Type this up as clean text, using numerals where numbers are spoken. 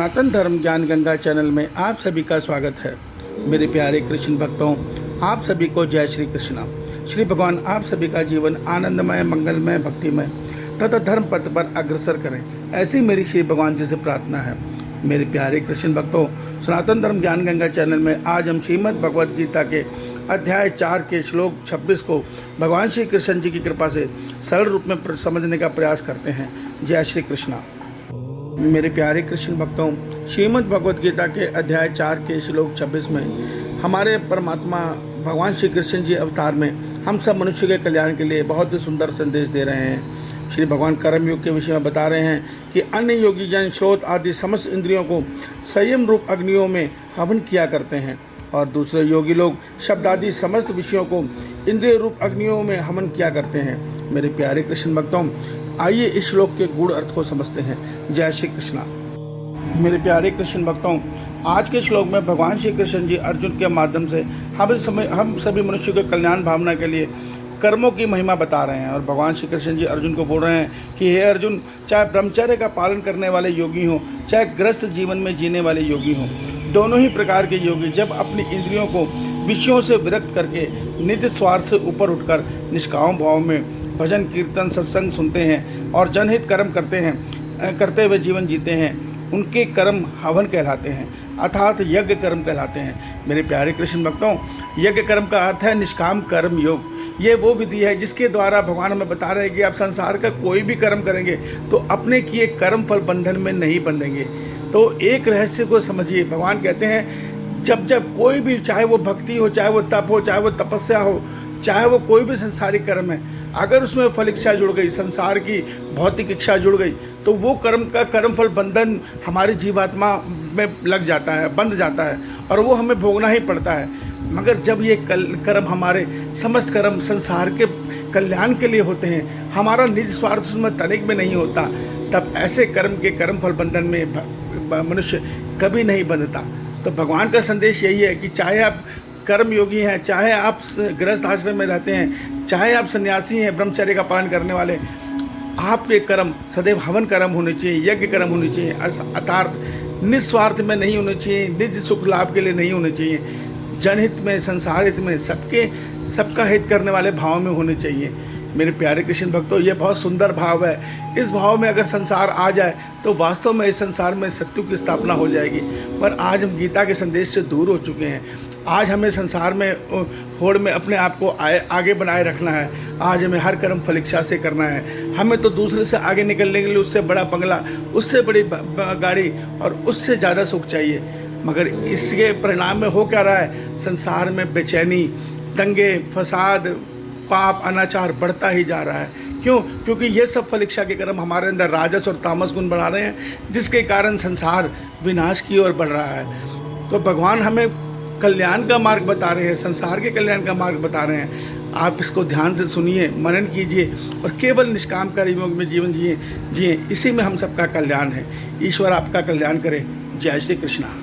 सनातन धर्म ज्ञान गंगा चैनल में आप सभी का स्वागत है। मेरे प्यारे कृष्ण भक्तों, आप सभी को जय श्री कृष्णा। श्री भगवान आप सभी का जीवन आनंदमय, मंगलमय, भक्तिमय तथा धर्म पथ पर अग्रसर करें, ऐसी मेरी श्री भगवान जी से प्रार्थना है। मेरे प्यारे कृष्ण भक्तों, सनातन धर्म ज्ञान गंगा चैनल में आज हम श्रीमद् भगवद गीता के अध्याय 4 के श्लोक 26 को भगवान श्री कृष्ण जी की कृपा से सरल रूप में समझने का प्रयास करते हैं। जय श्री कृष्णा। मेरे प्यारे कृष्ण भक्तों, श्रीमद् भगवद गीता के अध्याय 4 के श्लोक 26 में हमारे परमात्मा भगवान श्री कृष्ण जी अवतार में हम सब मनुष्य के कल्याण के लिए बहुत ही सुंदर संदेश दे रहे हैं। श्री भगवान कर्म योग के विषय में बता रहे हैं कि अन्य योगी जन श्रोत आदि समस्त इंद्रियों को संयम रूप अग्नियों में हवन किया करते हैं और दूसरे योगी लोग शब्द आदि समस्त विषयों को इंद्रिय रूप अग्नियों में हवन किया करते हैं। मेरे प्यारे कृष्ण भक्तों, आइए इस श्लोक के गूढ़ अर्थ को समझते हैं। जय श्री कृष्णा। मेरे प्यारे कृष्ण भक्तों, आज के श्लोक में भगवान श्री कृष्ण जी अर्जुन के माध्यम से हम सभी मनुष्यों के कल्याण भावना के लिए कर्मों की महिमा बता रहे हैं। और भगवान श्री कृष्ण जी अर्जुन को बोल रहे हैं कि हे अर्जुन, चाहे ब्रह्मचर्य का पालन करने वाले योगी हों, चाहे ग्रस्त जीवन में जीने वाले योगी हों, दोनों ही प्रकार के योगी जब अपनी इंद्रियों को विषयों से विरक्त करके निज स्वार्थ से ऊपर उठकर निष्काम भाव में भजन कीर्तन सत्संग सुनते हैं और जनहित कर्म करते हुए जीवन जीते हैं, उनके कर्म हवन कहलाते हैं, अर्थात यज्ञ कर्म कहलाते हैं। मेरे प्यारे कृष्ण भक्तों, यज्ञ कर्म का अर्थ है निष्काम कर्म योग। ये वो विधि है जिसके द्वारा भगवान हमें बता रहे हैं कि आप संसार का कोई भी कर्म करेंगे तो अपने किए कर्म फल बंधन में नहीं बंधेंगे। तो एक रहस्य को समझिए। भगवान कहते हैं जब जब कोई भी, चाहे वो भक्ति हो, चाहे वो तप हो, चाहे वो तपस्या हो, चाहे वो कोई भी संसारिक कर्म है, अगर उसमें फल इच्छा जुड़ गई, संसार की भौतिक इच्छा जुड़ गई, तो वो कर्म का कर्म फल बंधन हमारी जीवात्मा में लग जाता है, बंध जाता है और वो हमें भोगना ही पड़ता है। मगर जब ये कर्म हमारे समस्त कर्म संसार के कल्याण के लिए होते हैं, हमारा निज स्वार्थ उसमें तनिक में नहीं होता, तब ऐसे कर्म के कर्म फल बंधन में मनुष्य कभी नहीं बंधता। तो भगवान का संदेश यही है कि चाहे आप कर्म योगी हैं, चाहे आप गृहस्थ आश्रम में रहते हैं, चाहे आप सन्यासी हैं, ब्रह्मचर्य का पालन करने वाले, आपके कर्म सदैव हवन कर्म होने चाहिए, यज्ञ कर्म होने चाहिए, अर्थात निस्वार्थ में नहीं होने चाहिए, निज सुख लाभ के लिए नहीं होने चाहिए, जनहित में, संसार हित में, सबका हित करने वाले भाव में होने चाहिए। मेरे प्यारे कृष्ण भक्तों, ये बहुत सुंदर भाव है। इस भाव में अगर संसार आ जाए तो वास्तव में इस संसार में सत्य की स्थापना हो जाएगी। पर आज हम गीता के संदेश से दूर हो चुके हैं। आज हमें संसार में होड़ में अपने आप को आगे बनाए रखना है। आज हमें हर कर्म फल इच्छा से करना है। हमें तो दूसरे से आगे निकलने के लिए उससे बड़ा बंगला, उससे बड़ी गाड़ी और उससे ज़्यादा सुख चाहिए। मगर इसके परिणाम में हो क्या रहा है? संसार में बेचैनी, दंगे, फसाद, पाप, अनाचार बढ़ता ही जा रहा है। क्यों? क्योंकि ये सब फल इच्छा के कर्म हमारे अंदर राजस और तामस गुण बढ़ा रहे हैं, जिसके कारण संसार विनाश की ओर बढ़ रहा है। तो भगवान हमें कल्याण का मार्ग बता रहे हैं, संसार के कल्याण का मार्ग बता रहे हैं। आप इसको ध्यान से सुनिए, मनन कीजिए और केवल निष्काम कर्म योग में जीवन जिए। इसी में हम सबका कल्याण है। ईश्वर आपका कल्याण करे। जय श्री कृष्णा।